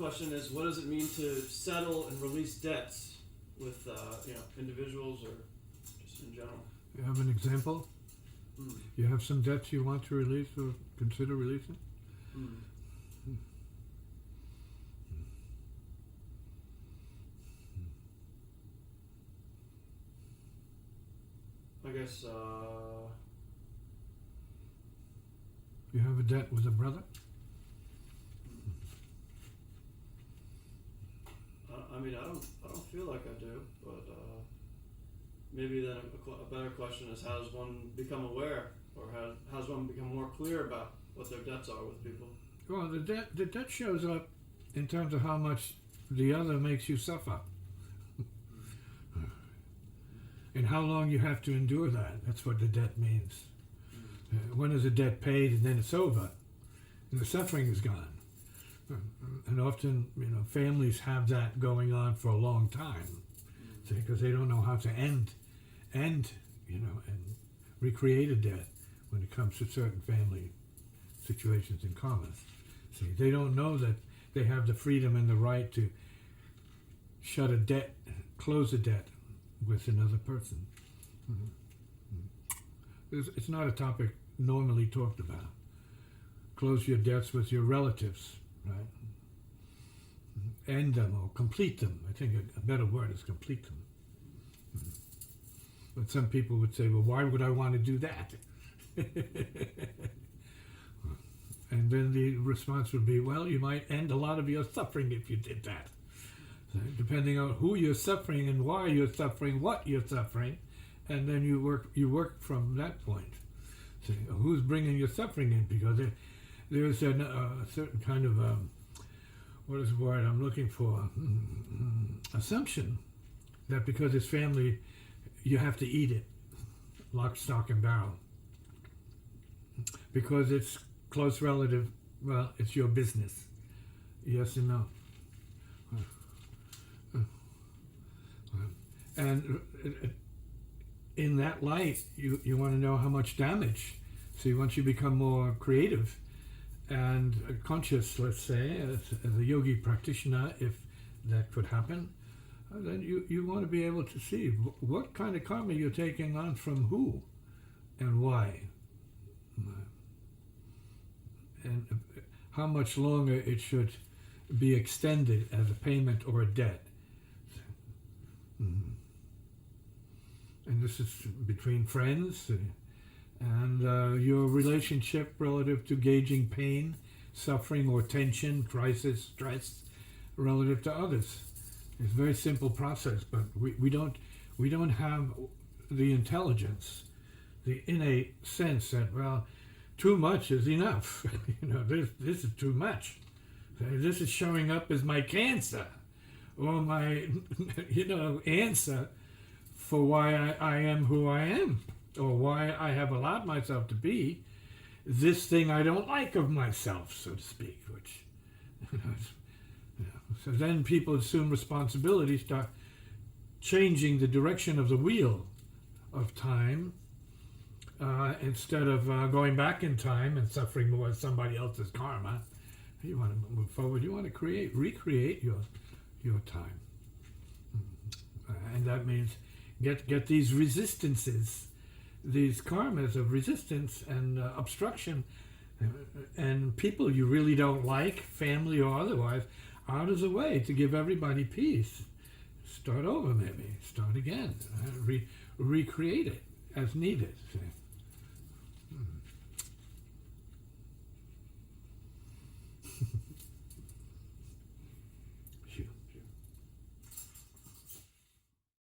question is, what does it mean to settle and release debts with individuals or just in general? You have an example? You have some debts you want to release or consider releasing? I guess, You have a debt with a brother? I don't feel like I do, but maybe then a better question is, how does one become aware, or how does one become more clear about what their debts are with people? Well, the debt shows up in terms of how much the other makes you suffer. And how long you have to endure that. That's what the debt means. When is a debt paid and then it's over, and the suffering is gone. And often, families have that going on for a long time, because they don't know how to end, and recreate a debt when it comes to certain family situations in common. See, they don't know that they have the freedom and the right to shut a debt, close a debt with another person. It's not a topic normally talked about. Close your debts with your relatives, right? End them or complete them. I think a better word is complete them. But some people would say, well, why would I want to do that? And then the response would be, well, you might end a lot of your suffering if you did that. So depending on who you're suffering and why you're suffering, what you're suffering, and then you work from that point. So who's bringing your suffering in? Because there's a certain kind of what is the word I'm looking for? Assumption that because it's family, you have to eat it, lock, stock, and barrel. Because it's close relative, well, it's your business. Yes and no. And in that light, you want to know how much damage. See, once you become more creative and conscious, let's say, as a yogi practitioner, if that could happen, then you want to be able to see what kind of karma you're taking on from who and why. And how much longer it should be extended as a payment or a debt. And this is between friends and your relationship relative to gauging pain, suffering, or tension, crisis, stress relative to others. It's a very simple process, but we don't have the intelligence, the innate sense that, well, too much is enough. This is too much. This is showing up as my cancer, or my, answer for why I am who I am, or why I have allowed myself to be this thing I don't like of myself, so to speak. Which, so then people assume responsibility, start changing the direction of the wheel of time. Instead of going back in time and suffering more as somebody else's karma, you want to move forward. You want to recreate your time, and that means get these resistances, these karmas of resistance and obstruction, and people you really don't like, family or otherwise, out of the way to give everybody peace. Start over, maybe start again, recreate it as needed.